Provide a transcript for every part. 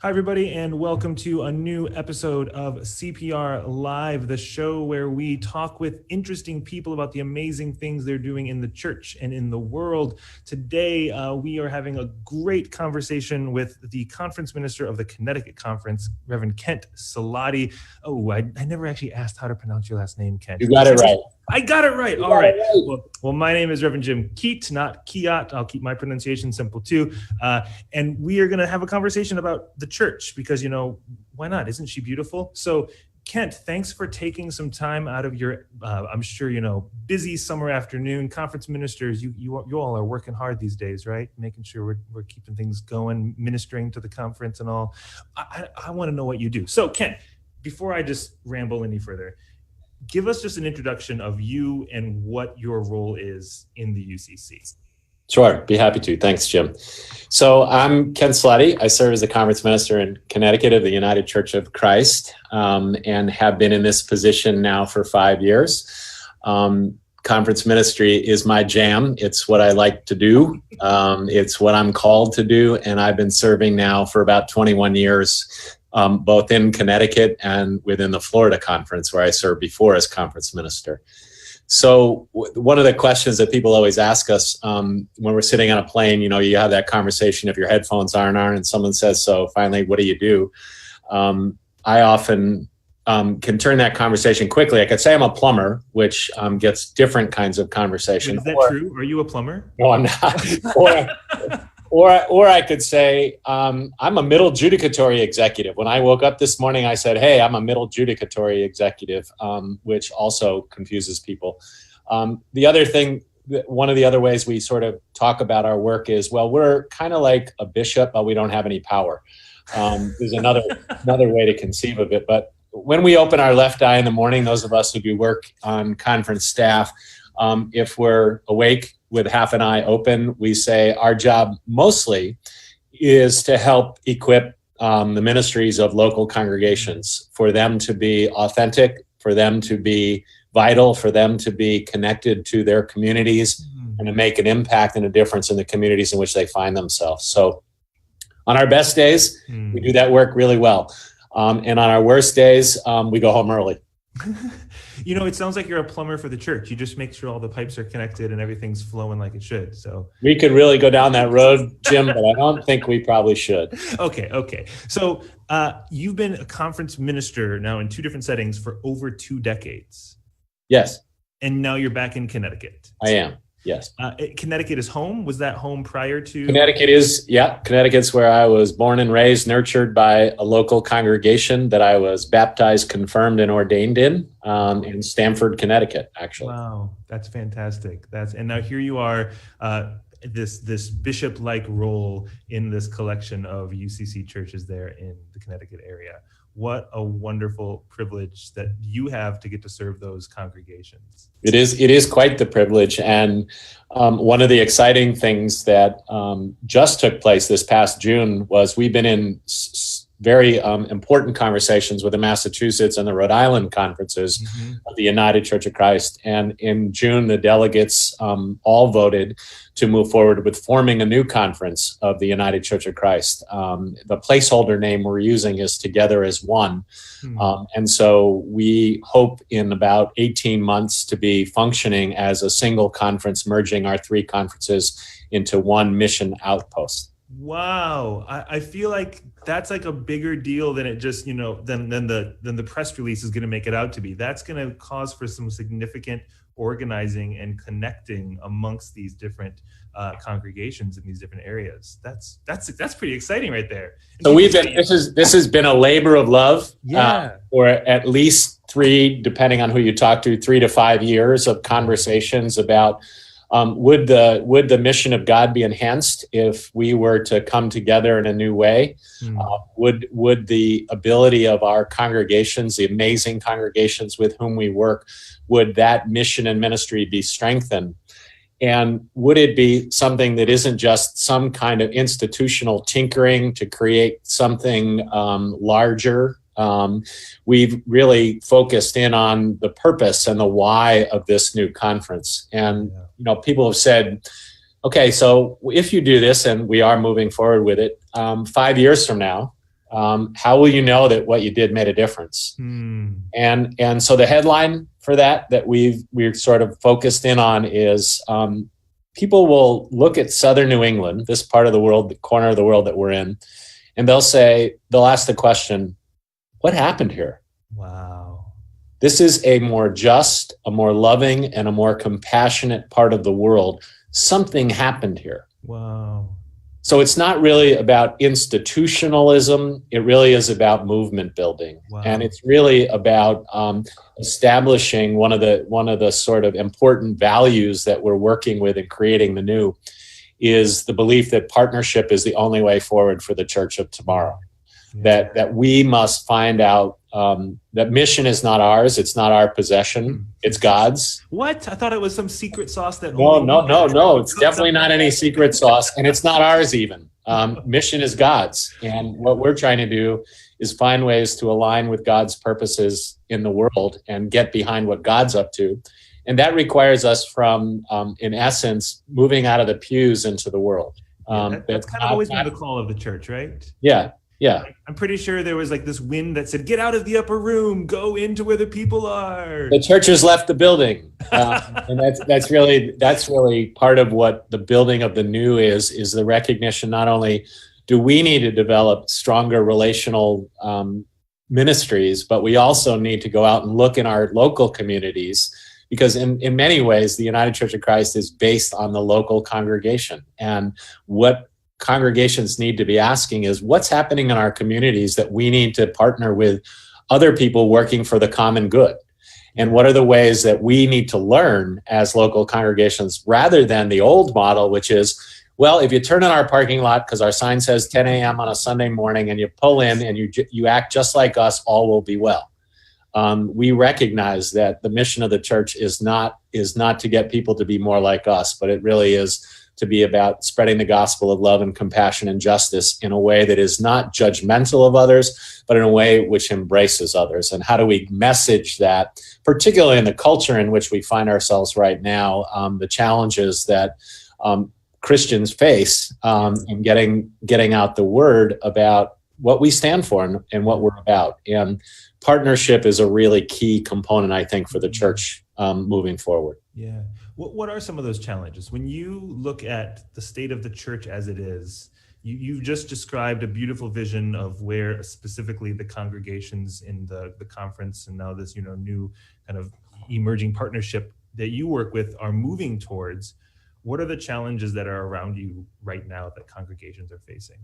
Hi, everybody, and welcome to a new episode of CPR Live, the show where we talk with interesting people about the amazing things they're doing in the church and in the world. Today, we are having a great conversation with the conference minister of the Connecticut Conference, Reverend Kent Siladi. Oh, I never actually asked how to pronounce your last name, Kent. You got it right. I got it right. All right. Well, my name is Reverend Jim Keat, not Kiat. I'll keep my pronunciation simple too. And we are going to have a conversation about the church because, why not? Isn't she beautiful? So, Kent, thanks for taking some time out of your, I'm sure, busy summer afternoon. Conference ministers, you all are working hard these days, right? Making sure we're keeping things going, ministering to the conference and all. I want to know what you do. So, Kent, before I just ramble any further, give us just an introduction of you and what your role is in the UCC. Sure, be happy to. Thanks, Jim. So I'm Ken Siladi. I serve as the conference minister in Connecticut of the United Church of Christ and have been in this position now for 5 years. Conference ministry is my jam. It's what I like to do. It's what I'm called to do. And I've been serving now for about 21 years, both in Connecticut and within the Florida Conference, where I served before as conference minister. So one of the questions that people always ask us when we're sitting on a plane, you have that conversation if your headphones aren't on and someone says, so finally, what do you do? I often can turn that conversation quickly. I could say I'm a plumber, which gets different kinds of conversation. Is that true? Are you a plumber? No, I'm not. Or I could say I'm a middle judicatory executive. When I woke up this morning, I said, hey, I'm a middle judicatory executive, which also confuses people. The other thing, one of the other ways we sort of talk about our work is, well, we're kind of like a bishop, but we don't have any power. There's another way to conceive of it. But when we open our left eye in the morning, those of us who do work on conference staff, if we're awake with half an eye open, we say our job mostly is to help equip the ministries of local congregations for them to be authentic, for them to be vital, for them to be connected to their communities and to make an impact and a difference in the communities in which they find themselves. So on our best days, we do that work really well. And on our worst days, we go home early. It sounds like you're a plumber for the church. You just make sure all the pipes are connected and everything's flowing like it should. So we could really go down that road, Jim, but I don't think we probably should. Okay. So you've been a conference minister now in 2 different settings for over 2 decades. Yes. And now you're back in Connecticut. I am. Yes. Connecticut is home. Was that home prior to? Connecticut's where I was born and raised, nurtured by a local congregation that I was baptized, confirmed, and ordained in Stamford, Connecticut, actually. Wow, that's fantastic. And now here you are, this bishop-like role in this collection of UCC churches there in the Connecticut area. What a wonderful privilege that you have to get to serve those congregations. It is quite the privilege. And one of the exciting things that just took place this past June was we've been in very important conversations with the Massachusetts and the Rhode Island conferences of the United Church of Christ. And in June, the delegates all voted to move forward with forming a new conference of the United Church of Christ. The placeholder name we're using is Together as One. And so we hope in about 18 months to be functioning as a single conference, merging our 3 conferences into one mission outpost. Wow. I feel like that's like a bigger deal than it just, than the press release is going to make it out to be. That's going to cause for some significant organizing and connecting amongst these different congregations in these different areas. That's pretty exciting right there. And so this has been a labor of love for at least 3, depending on who you talk to, 3 to 5 years of conversations about would the mission of God be enhanced if we were to come together in a new way? Would the ability of our congregations, the amazing congregations with whom we work, would that mission and ministry be strengthened? And would it be something that isn't just some kind of institutional tinkering to create something larger? We've really focused in on the purpose and the why of this new conference. And, people have said, okay, so if you do this, and we are moving forward with it, 5 years from now, how will you know that what you did made a difference? And so the headline for that we're sort of focused in on is people will look at Southern New England, this part of the world, the corner of the world that we're in, and they'll ask the question, what happened here? Wow. This is a more just, a more loving, and a more compassionate part of the world. Something happened here. Wow. So it's not really about institutionalism. It really is about movement building. Wow. And it's really about establishing one of the sort of important values that we're working with in creating the new is the belief that partnership is the only way forward for the church of tomorrow. Yeah. That we must find out that mission is not ours. It's not our possession. It's God's. What? I thought it was some secret sauce that. No. It's definitely not any secret sauce, and it's not ours even. Mission is God's, and what we're trying to do is find ways to align with God's purposes in the world and get behind what God's up to, and that requires us from, in essence, moving out of the pews into the world. That's kind of always been the call of the church, right? Yeah. Yeah. I'm pretty sure there was like this wind that said, get out of the upper room, go into where the people are. The church has left the building. And that's really part of what the building of the new is the recognition, not only do we need to develop stronger relational ministries, but we also need to go out and look in our local communities, because in many ways, the United Church of Christ is based on the local congregation. And what congregations need to be asking is, what's happening in our communities that we need to partner with other people working for the common good? And what are the ways that we need to learn as local congregations, rather than the old model, which is, well, if you turn in our parking lot because our sign says 10 a.m. on a Sunday morning and you pull in and you act just like us, all will be well. We recognize that the mission of the church is not to get people to be more like us, but it really is to be about spreading the gospel of love and compassion and justice in a way that is not judgmental of others, but in a way which embraces others. And how do we message that, particularly in the culture in which we find ourselves right now, the challenges that Christians face in getting out the word about what we stand for and what we're about. And partnership is a really key component, I think, for the church moving forward. Yeah. What are some of those challenges? When you look at the state of the church as it is, you've just described a beautiful vision of where specifically the congregations in the conference and now this new kind of emerging partnership that you work with are moving towards. What are the challenges that are around you right now that congregations are facing?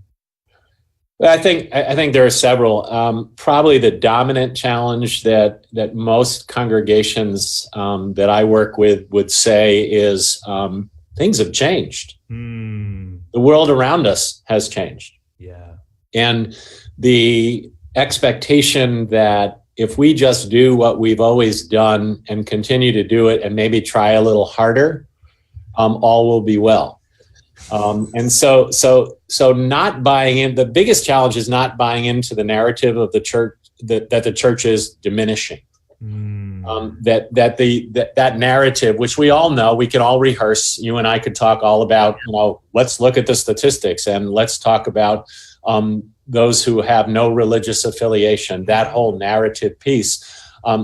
I think there are several. Probably the dominant challenge that most congregations that I work with would say is things have changed. The world around us has changed. Yeah. And the expectation that if we just do what we've always done and continue to do it and maybe try a little harder, all will be well. And so not buying in, the biggest challenge is not buying into the narrative of the church that the church is diminishing. That narrative, which we all know, we can all rehearse. You and I could talk all about, let's look at the statistics and let's talk about those who have no religious affiliation, that whole narrative piece.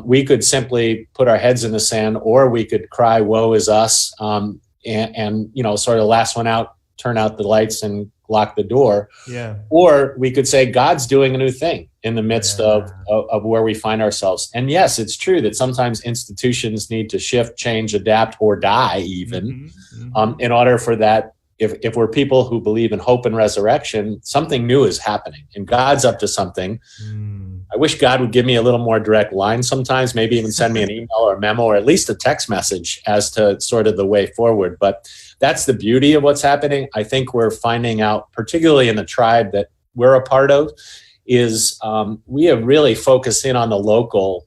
We could simply put our heads in the sand, or we could cry, woe is us, and sort of last one out, turn out the lights and lock the door. Yeah. Or we could say God's doing a new thing in the midst of where we find ourselves. And yes, it's true that sometimes institutions need to shift, change, adapt, or die even in order for that. If we're people who believe in hope and resurrection, something new is happening and God's up to something. I wish God would give me a little more direct line sometimes, maybe even send me an email or a memo or at least a text message as to sort of the way forward. But that's the beauty of what's happening. I think we're finding out, particularly in the tribe that we're a part of, is we have really focused in on the local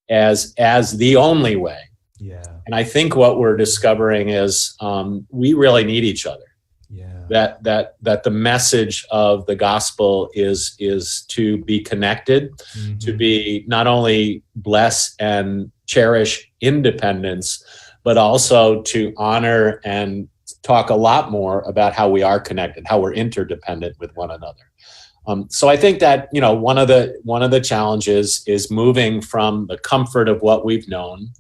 as the only way. Yeah. And I think what we're discovering is we really need each other. Yeah. That the message of the gospel is to be connected, to be not only bless and cherish independence, but also to honor and talk a lot more about how we are connected, how we're interdependent with one another. So I think that, one of the challenges is moving from the comfort of what we've known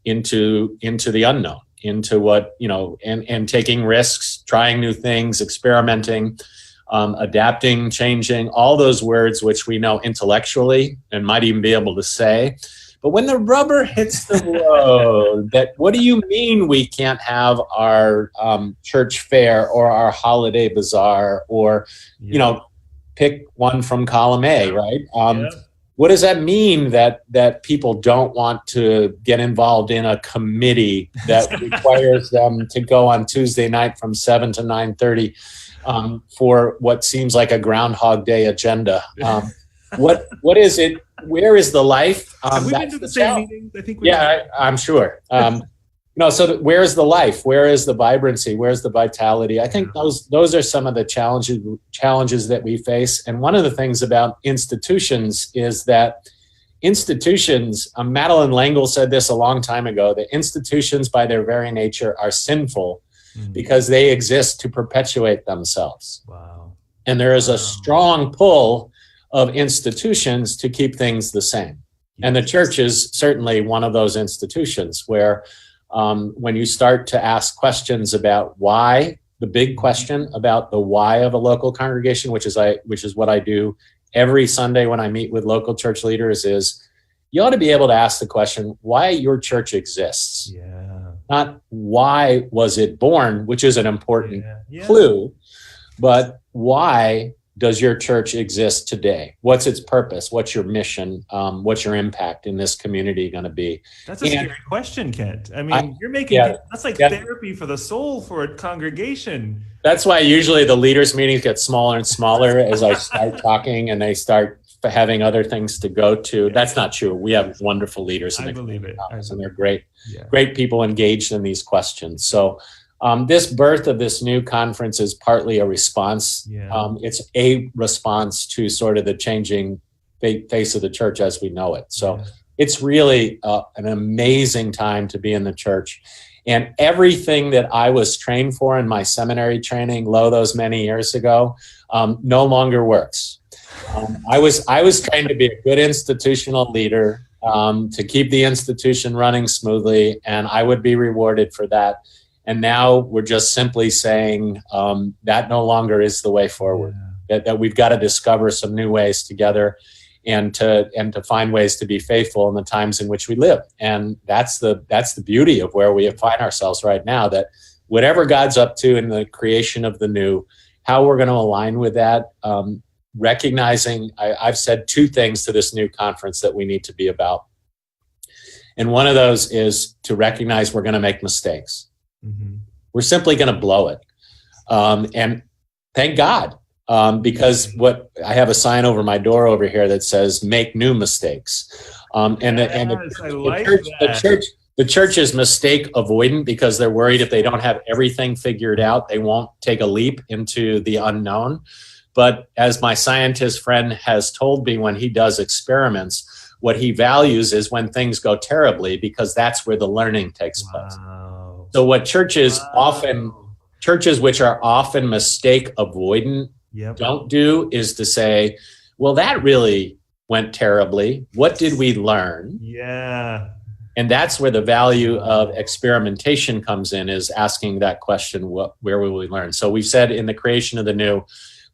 into the unknown, into what, and taking risks, trying new things, experimenting, adapting, changing, all those words which we know intellectually and might even be able to say. But when the rubber hits the road, what do you mean we can't have our church fair or our holiday bazaar or, pick one from column A, right? What does that mean that people don't want to get involved in a committee that requires them to go on Tuesday night from 7 to 9:30 for what seems like a Groundhog Day agenda? What is it? Where is the life? Have we been to the same meetings? I think we I'm sure. So where's the life? Where is the vibrancy? Where's the vitality? I think those are some of the challenges that we face. And one of the things about institutions is that institutions, Madeline L'Engle said this a long time ago, that institutions by their very nature are sinful because they exist to perpetuate themselves. Wow. And there is a strong pull of institutions to keep things the same. And the church is certainly one of those institutions where when you start to ask questions about why, the big question about the why of a local congregation, which is what I do every Sunday when I meet with local church leaders, is you ought to be able to ask the question why your church exists. Not why was it born, which is an important clue, but why does your church exist today? What's its purpose? What's your mission? What's your impact in this community going to be? That's a scary question, Kent. I mean, you're making that's like therapy for the soul for a congregation. That's why usually the leaders' meetings get smaller and smaller as I start talking and they start having other things to go to. That's not true. We have wonderful leaders in the community office, and they're great people engaged in these questions. So this birth of this new conference is partly a response. It's a response to sort of the changing face of the church as we know it. So it's really an amazing time to be in the church. And everything that I was trained for in my seminary training, those many years ago, no longer works. I was trained to be a good institutional leader, to keep the institution running smoothly, and I would be rewarded for that. And now we're just simply saying that no longer is the way forward. That we've got to discover some new ways together, and to find ways to be faithful in the times in which we live. And that's the beauty of where we find ourselves right now. That whatever God's up to in the creation of the new, how we're going to align with that. Recognizing, I've said two things to this new conference that we need to be about. And one of those is to recognize we're going to make mistakes. We're simply going to blow it. And thank God, because I have a sign over my door over here that says, make new mistakes. The church is mistake avoidant because they're worried if they don't have everything figured out, they won't take a leap into the unknown. But as my scientist friend has told me when he does experiments, what he values is when things go terribly, because that's where the learning takes place. So what churches which are often mistake avoidant don't do is to say, well, that really went terribly. What did we learn? And that's where the value of experimentation comes in, is asking that question, where will we learn? So we've said in the creation of the new,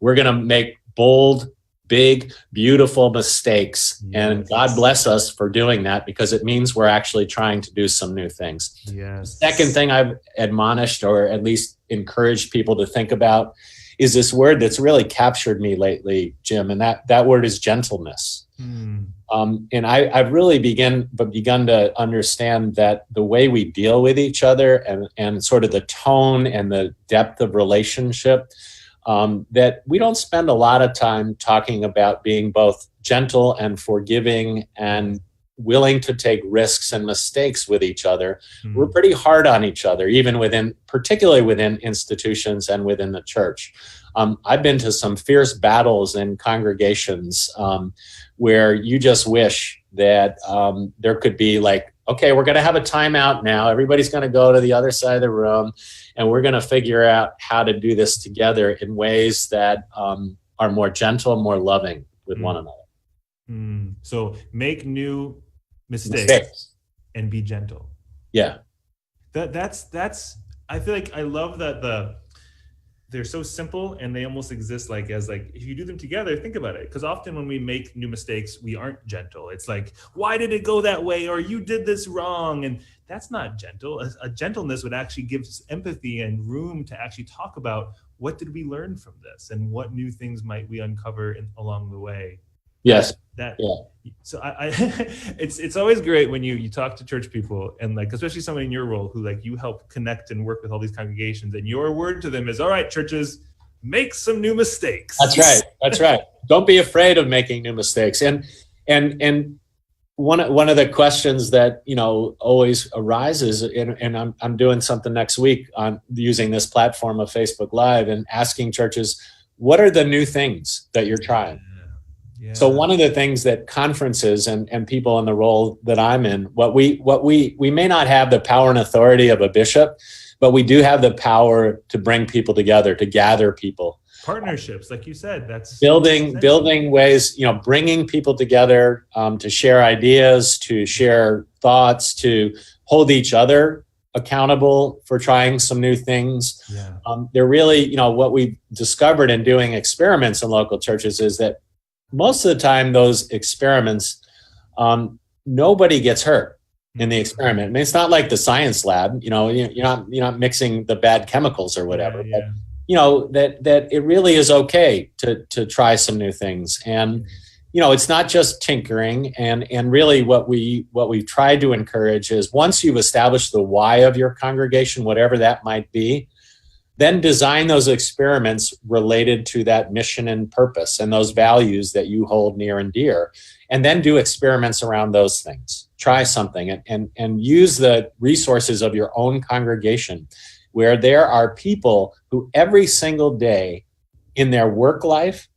we're going to make bold, big, beautiful mistakes. And God bless us for doing that, because it means we're actually trying to do some new things. The second thing I've admonished, or at least encouraged people to think about, is this word that's really captured me lately, Jim, and that word is gentleness. And I've really begun to understand that the way we deal with each other and sort of the tone and the depth of relationship, that we don't spend a lot of time talking about being both gentle and forgiving and willing to take risks and mistakes with each other. We're pretty hard on each other, particularly within institutions and within the church. I've been to some fierce battles in congregations where you just wish that there could be like, okay, we're going to have a timeout now. Everybody's going to go to the other side of the room, and we're going to figure out how to do this together in ways that are more gentle, more loving with one another. So make new mistakes and be gentle. Yeah. That's I feel like I love that they're so simple and they almost exist as if you do them together, think about it. Because often when we make new mistakes, we aren't gentle. It's like, why did it go that way? Or you did this wrong. And that's not gentle. A gentleness would actually give us empathy and room to actually talk about what did we learn from this and what new things might we uncover along the way. Yes. So it's always great when you talk to church people and especially somebody in your role who you help connect and work with all these congregations, and your word to them is, all right, churches, make some new mistakes. That's right. Don't be afraid of making new mistakes. And one of the questions that always arises, and I'm doing something next week on using this platform of Facebook Live and asking churches, what are the new things that you're trying? Yeah. So one of the things that conferences and people in the role that I'm in, what we may not have the power and authority of a bishop, but we do have the power to bring people together, to gather people. Partnerships, like you said, that's building ways, bringing people together to share ideas, to share thoughts, to hold each other accountable for trying some new things. Yeah. They're really, what we've discovered in doing experiments in local churches is that most of the time, those experiments, nobody gets hurt in the experiment. I mean, it's not like the science lab. You're not mixing the bad chemicals or whatever. Yeah. But that it really is okay to try some new things, and it's not just tinkering. And really, what we've tried to encourage is, once you've established the why of your congregation, whatever that might be, then design those experiments related to that mission and purpose and those values that you hold near and dear, and then do experiments around those things. Try something and use the resources of your own congregation, where there are people who every single day in their work life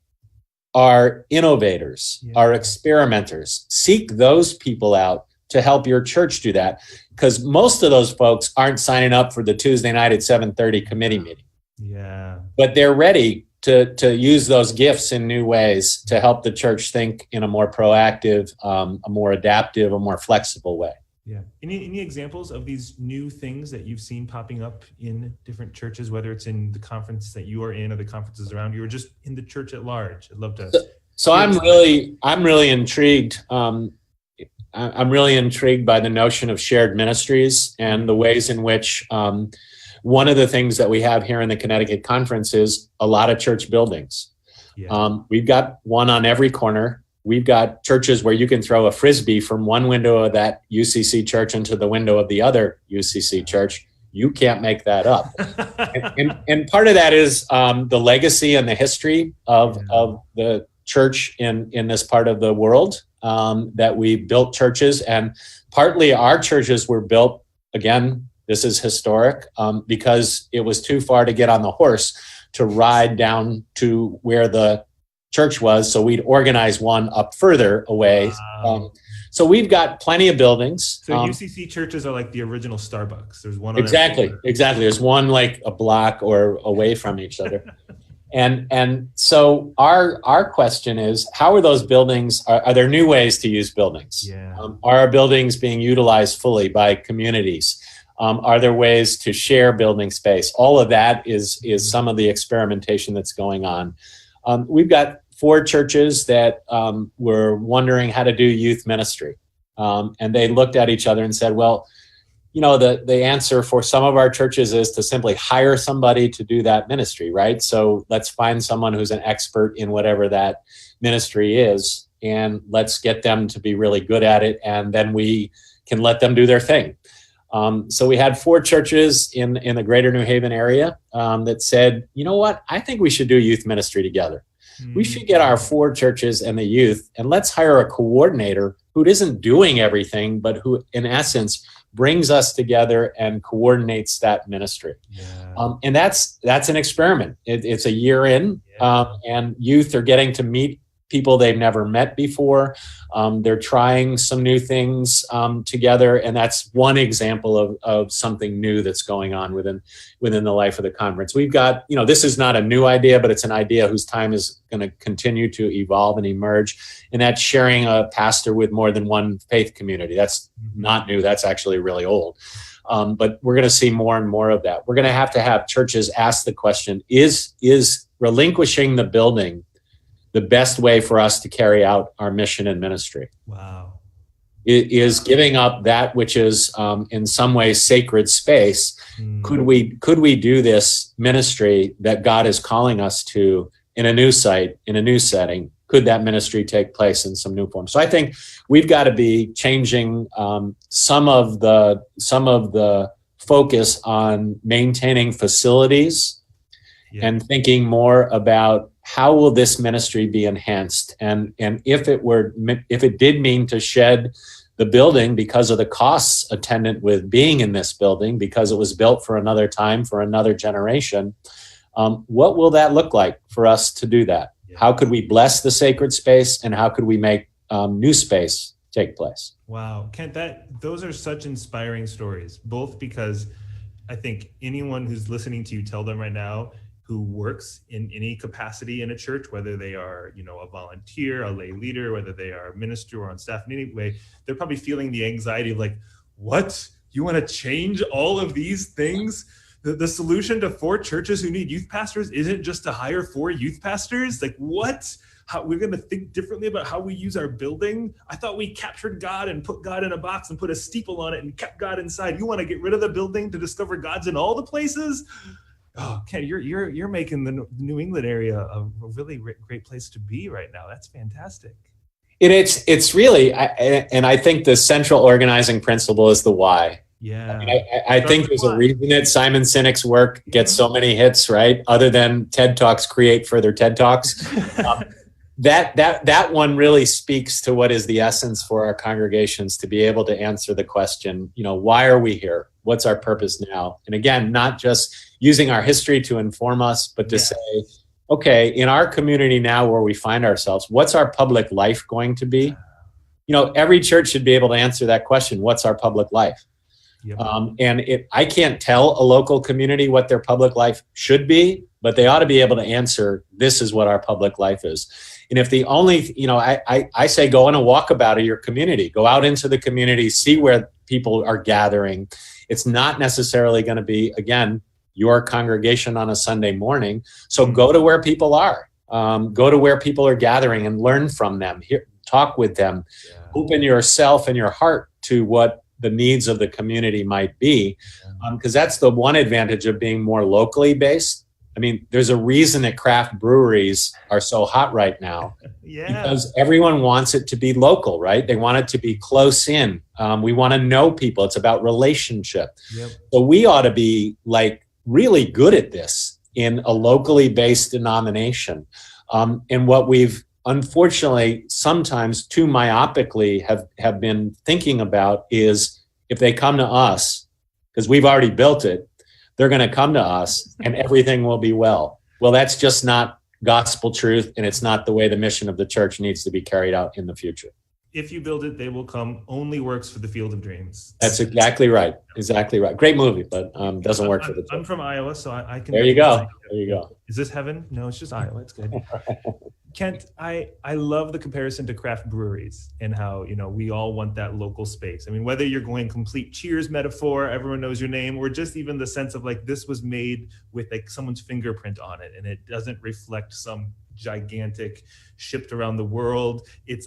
are innovators, are experimenters. Seek those people out to help your church do that, because most of those folks aren't signing up for the Tuesday night at 7:30 committee meeting. Yeah. But they're ready to use those gifts in new ways to help the church think in a more proactive, a more adaptive, a more flexible way. Yeah. Any examples of these new things that you've seen popping up in different churches, whether it's in the conference that you are in or the conferences around you, or just in the church at large? I'd love to. So I'm really intrigued. I'm really intrigued by the notion of shared ministries and the ways in which one of the things that we have here in the Connecticut Conference is a lot of church buildings. Yeah. We've got one on every corner. We've got churches where you can throw a Frisbee from one window of that UCC church into the window of the other UCC church. You can't make that up. and part of that is the legacy and the history of the church in this part of the world. That we built churches, and partly our churches were built, again, this is historic, because it was too far to get on the horse to ride down to where the church was. So we'd organize one up further away. Wow. So we've got plenty of buildings. So UCC churches are like the original Starbucks. There's one on exactly. There's one like a block or away from each other. And so our question is, how are those buildings, are there new ways to use buildings? Yeah. Are our buildings being utilized fully by communities? Are there ways to share building space? All of that is some of the experimentation that's going on. We've got 4 churches that were wondering how to do youth ministry. And they looked at each other and said, well, the answer for some of our churches is to simply hire somebody to do that ministry, right? So let's find someone who's an expert in whatever that ministry is, and let's get them to be really good at it, and then we can let them do their thing. So we had 4 churches in the greater New Haven area that said, you know what, I think we should do youth ministry together. We should get our 4 churches and the youth, and let's hire a coordinator who isn't doing everything, but who, in essence, brings us together and coordinates that ministry. Yeah. And that's an experiment. It's a year in, and youth are getting to meet people they've never met before. They're trying some new things together, and that's one example of something new that's going on within the life of the conference. We've got, this is not a new idea, but it's an idea whose time is going to continue to evolve and emerge, and that's sharing a pastor with more than one faith community. That's not new. That's actually really old. But we're going to see more and more of that. We're going to have churches ask the question, is relinquishing the building the best way for us to carry out our mission and ministry? Wow. It is giving up that which is in some ways sacred space. Could we do this ministry that God is calling us to in a new site, in a new setting? Could that ministry take place in some new form? So I think we've got to be changing some of the focus on maintaining facilities and thinking more about how will this ministry be enhanced, and if it did mean to shed the building because of the costs attendant with being in this building, because it was built for another time, for another generation, what will that look like for us to do that? How could we bless the sacred space, and how could we make new space take place? Wow, Kent, those are such inspiring stories, both because I think anyone who's listening to you tell them right now, who works in any capacity in a church, whether they are, a volunteer, a lay leader, whether they are a minister or on staff in any way, they're probably feeling the anxiety of like, what? You want to change all of these things? The solution to 4 churches who need youth pastors isn't just to hire 4 youth pastors? Like, what? How we're going to think differently about how we use our building? I thought we captured God and put God in a box and put a steeple on it and kept God inside. You want to get rid of the building to discover God's in all the places? Oh, Ken, you're making the New England area a really great place to be right now. That's fantastic. It's really, and I think the central organizing principle is the why. Yeah, I think there's a reason that Simon Sinek's work gets so many hits, right? Other than TED Talks create further TED Talks. That one really speaks to what is the essence for our congregations, to be able to answer the question, why are we here? What's our purpose now? And again, not just using our history to inform us, but to say, okay, in our community now where we find ourselves, what's our public life going to be? Every church should be able to answer that question. What's our public life? Yep. I can't tell a local community what their public life should be, but they ought to be able to answer, this is what our public life is. And if the only, I say go on a walkabout of your community, go out into the community, see where people are gathering. It's not necessarily going to be, again, your congregation on a Sunday morning. So go to where people are, go to where people are gathering and learn from them, talk with them, open yourself and your heart to what the needs of the community might be. Because that's the one advantage of being more locally based. I mean, there's a reason that craft breweries are so hot right now. Because everyone wants it to be local, right? They want it to be close in. We want to know people. It's about relationship. So we ought to be really good at this in a locally based denomination. And what we've unfortunately sometimes too myopically have been thinking about is, if they come to us, because we've already built it, they're going to come to us and everything will be well. Well, that's just not gospel truth, and it's not the way the mission of the church needs to be carried out in the future. If you build it, they will come only works for the Field of Dreams. That's exactly right. Exactly right. Great movie, but doesn't work for the church. I'm from Iowa, so I can. There you go. There you go. Is this heaven? No, it's just Iowa. It's good. Kent, I love the comparison to craft breweries and how, we all want that local space. I mean, whether you're going complete Cheers metaphor, everyone knows your name, or just even the sense of this was made with someone's fingerprint on it, and it doesn't reflect some gigantic shipped around the world. It's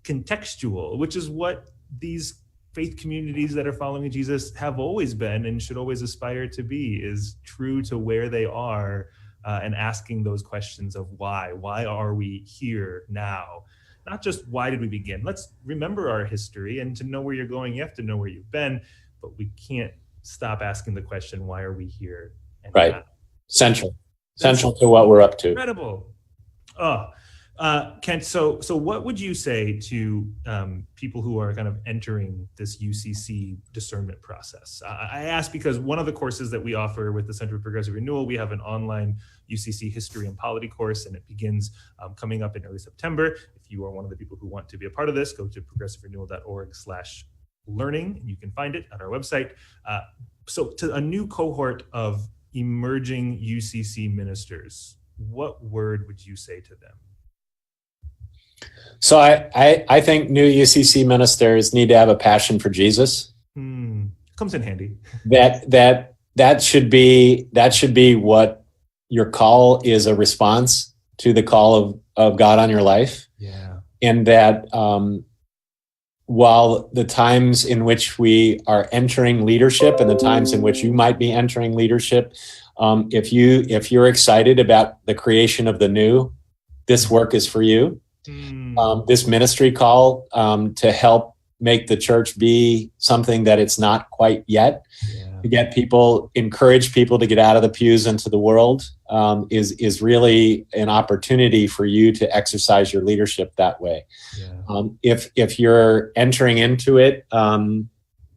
contextual, which is what these faith communities that are following Jesus have always been and should always aspire to be, is true to where they are, and asking those questions of why are we here now? Not just why did we begin? Let's remember our history, and to know where you're going, you have to know where you've been, but we can't stop asking the question, why are we here? And right. Central to what we're up to. Incredible. Oh, Kent, so what would you say to people who are kind of entering this UCC discernment process? I ask because one of the courses that we offer with the Center for Progressive Renewal, we have an online UCC history and polity course, and it begins coming up in early September. If you are one of the people who want to be a part of this, go to progressiverenewal.org/learning, and you can find it at our website. So to a new cohort of emerging UCC ministers, what word would you say to them? So I think new UCC ministers need to have a passion for Jesus. Comes in handy. That should be what your call is, a response to the call of God on your life. Yeah. And that while the times in which we are entering leadership and the times in which you might be entering leadership, if you're excited about the creation of the new, this work is for you. This ministry call to help make the church be something that it's not quite yet, to encourage people to get out of the pews into the world, is really an opportunity for you to exercise your leadership that way. If you're entering into it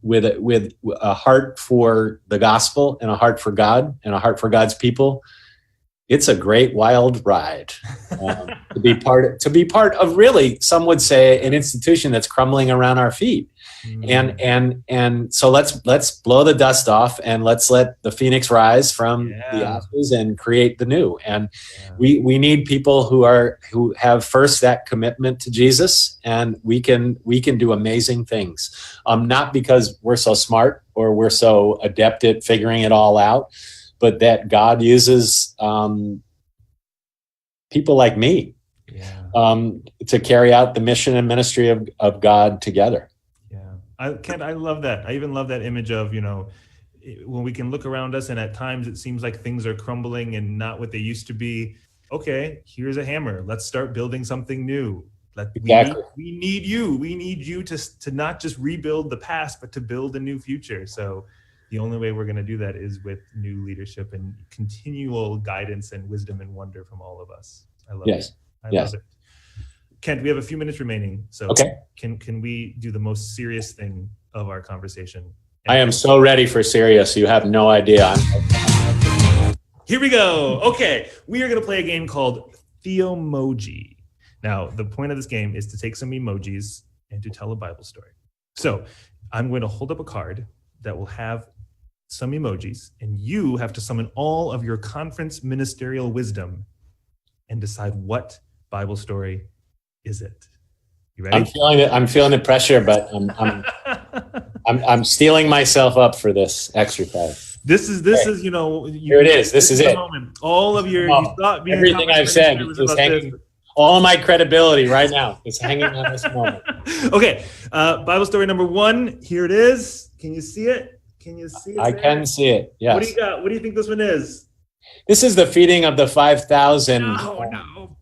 with a heart for the gospel and a heart for God and a heart for God's people, it's a great wild ride to be part of really, some would say, an institution that's crumbling around our feet. And so let's blow the dust off and let's let the phoenix rise from the ashes and create the new. And we need people who have first that commitment to Jesus, and we can do amazing things. Not because we're so smart or we're so adept at figuring it all out, but that God uses people like me to carry out the mission and ministry of God together. I love that. I even love that image of, when we can look around us and at times it seems like things are crumbling and not what they used to be. Okay, here's a hammer. Let's start building something new. We need you. We need you to not just rebuild the past, but to build a new future. So the only way we're going to do that is with new leadership and continual guidance and wisdom and wonder from all of us. I love it. I love it. Kent, we have a few minutes remaining. So can we do the most serious thing of our conversation? I am so ready for serious. You have no idea. Here we go. Okay. We are going to play a game called Theomoji. Now, the point of this game is to take some emojis and to tell a Bible story. So I'm going to hold up a card that will have some emojis, and you have to summon all of your conference ministerial wisdom and decide what Bible story is it. You ready? I'm feeling the pressure, but I'm steeling myself up for this exercise. This is here it is. This is it. Moment. All of your everything I've said is hanging. All my credibility right now is hanging on this moment. Okay, Bible story number 1. Here it is. Can you see it? I can see it. Yes. What do you got? What do you think this one is? This is the feeding of the 5,000. No.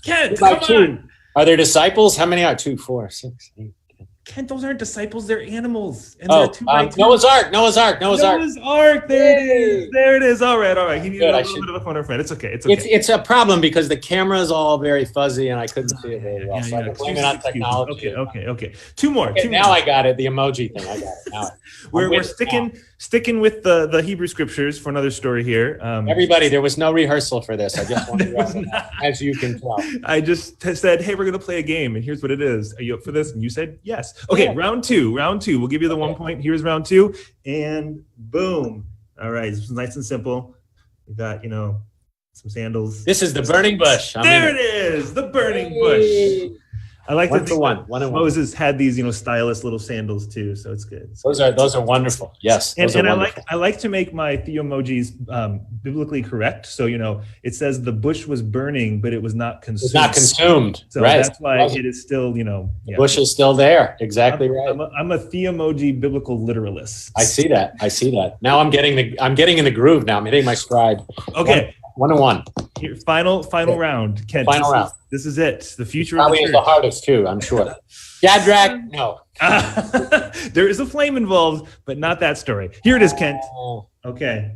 Kent, come on. Are there disciples? How many are 2, 4, 6, 8? Kent, those aren't disciples, they're animals. And they're 2 by 2. Noah's Ark. There it is. All right. He needed a little bit of a phone friend. It's okay. It's a problem because the camera is all very fuzzy and I couldn't see it very well. So I can blame it on technology. Okay. Two more. Now I got it. The emoji thing. I got it. Now we're sticking with the Hebrew scriptures for another story here. Everybody, there was no rehearsal for this. I just wanted to, as you can tell. I just said, hey, we're going to play a game, and here's what it is. Are you up for this? And you said yes. Okay, round two. We'll give you the 1 point. Here's round 2, and boom. All right, this is nice and simple. We got, some sandals. This is the burning bush. There it is, the burning bush. I like that. One. Moses had these, stylish little sandals too, so it's good. Those are wonderful. Yes, and I like to make my theomojis biblically correct. So it says the bush was burning, but it was not consumed. It's not consumed. So that's why it is still, The bush is still there. Exactly right. I'm a theomoji biblical literalist. I see that. Now I'm getting in the groove. Now I'm hitting my stride. Okay. 1-1. Here, final round, Kent. Round. This is it. The future probably of the church. Is the hardest too, I'm sure. Shadrach, no. There is a flame involved, but not that story. Here it is, Kent. Okay.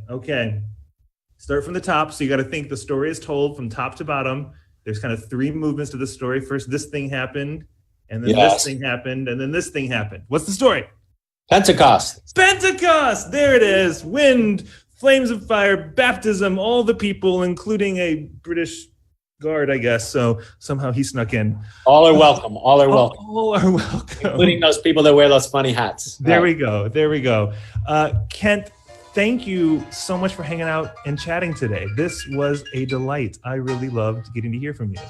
Start from the top. So you got to think the story is told from top to bottom. there's kind of three movements to the story. First, this thing happened, and then Yes. this thing happened, and then this thing happened. What's the story? Pentecost. Pentecost! There it is. Wind, flames of fire, baptism, all the people, including a British guard, I guess. So somehow he snuck in. All are welcome. All are welcome. All are welcome. Including those people that wear those funny hats. There we go. There we go. Kent, thank you so much for hanging out and chatting today. This was a delight. I really loved getting to hear from you.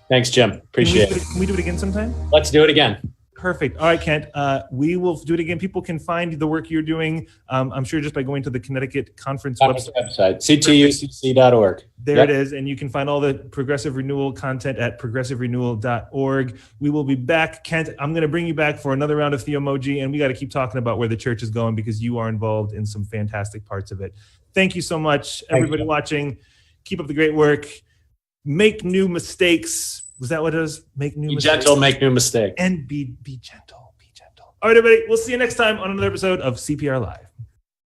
Thanks, Jim. Appreciate it. Can we do it again sometime? Let's do it again. Perfect. All right, Kent. We will do it again. People can find the work you're doing, I'm sure, just by going to the Connecticut Conference website. ctucc.org. There it is. And you can find all the Progressive Renewal content at progressiverenewal.org. We will be back. Kent, I'm going to bring you back for another round of Theomoji, and we got to keep talking about where the church is going because you are involved in some fantastic parts of it. Thank you so much, everybody watching. Keep up the great work. Make new mistakes. Was that what it was? Make new mistakes. Be gentle, make new mistakes. And be gentle. Be gentle. All right, everybody. We'll see you next time on another episode of CPR Live.